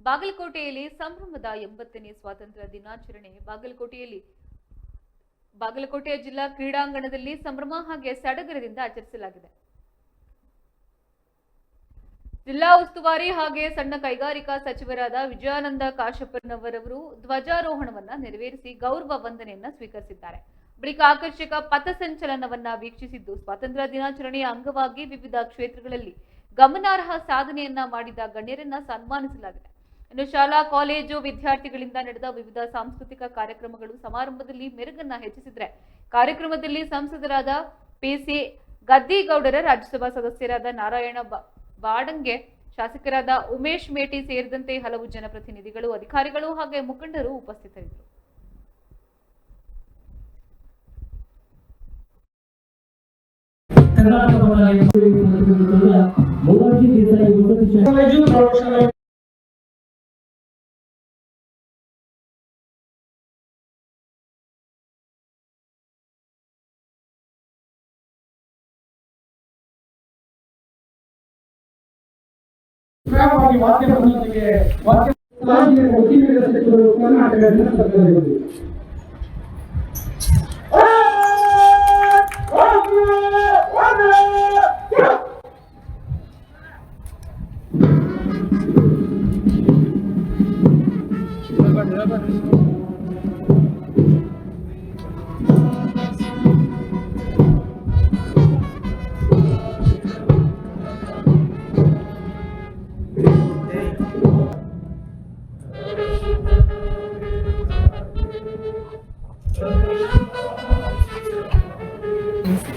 ಬಾಗಲಕೋಟೆಯಲ್ಲಿ ಸಂಭ್ರಮದ 80ನೇ ಸ್ವಾತಂತ್ರ್ಯ ದಿನಾಚರಣೆ ಬಾಗಲಕೋಟೆಯ ಜಿಲ್ಲಾ ಕ್ರೀಡಾಂಗಣದಲ್ಲಿ ಸಂಭ್ರಮ ಹಾಗೆ ಸಡಗರದಿಂದ ಆಚರಿಸಲಾಗಿದೆ. ಜಿಲ್ಲಾ ಉಸ್ತುವಾರಿ ಹಾಗೆ ಸಣ್ಣ ಕೈಗಾರಿಕಾ ಸಚಿವರಾದ ವಿಜಯಾನಂದ ಕಾಶಪ್ಪನವರವರು ಧ್ವಜಾರೋಹಣವನ್ನ ನೆರವೇರಿಸಿ ಗೌರವ ವಂದನೆಯನ್ನ ಸ್ವೀಕರಿಸಿದ್ದಾರೆ. ಬಳಿಕ ಆಕರ್ಷಕ ಪಥಸಂಚಲನವನ್ನ ವೀಕ್ಷಿಸಿದ್ದು, ಸ್ವಾತಂತ್ರ್ಯ ದಿನಾಚರಣೆಯ ಅಂಗವಾಗಿ ವಿವಿಧ ಕ್ಷೇತ್ರಗಳಲ್ಲಿ ಗಮನಾರ್ಹ ಸಾಧನೆಯನ್ನ ಮಾಡಿದ ಗಣ್ಯರನ್ನ ಸನ್ಮಾನಿಸಲಾಗಿದೆ. ಇನ್ನು ಶಾಲಾ ಕಾಲೇಜು ವಿದ್ಯಾರ್ಥಿಗಳಿಂದ ನಡೆದ ವಿವಿಧ ಸಾಂಸ್ಕೃತಿಕ ಕಾರ್ಯಕ್ರಮಗಳು ಸಮಾರಂಭದಲ್ಲಿ ಮೆರುಗನ್ನ ಹೆಚ್ಚಿಸಿದ್ರೆ, ಕಾರ್ಯಕ್ರಮದಲ್ಲಿ ಸಂಸದರಾದ ಪಿಸಿ ಗದ್ದಿಗೌಡರ, ರಾಜ್ಯಸಭಾ ಸದಸ್ಯರಾದ ನಾರಾಯಣ ಬಾಡಂಗೆ, ಶಾಸಕರಾದ ಉಮೇಶ್ ಮೇಟಿ ಸೇರಿದಂತೆ ಹಲವು ಜನಪ್ರತಿನಿಧಿಗಳು, ಅಧಿಕಾರಿಗಳು ಹಾಗೆ ಮುಖಂಡರು ಉಪಸ್ಥಿತರಿದ್ದರು.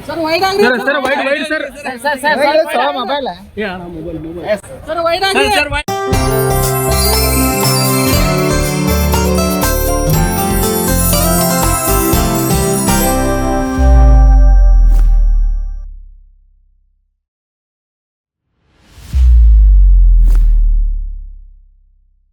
Sir wide angle sir wide sir mobile है सर वाइड एंगल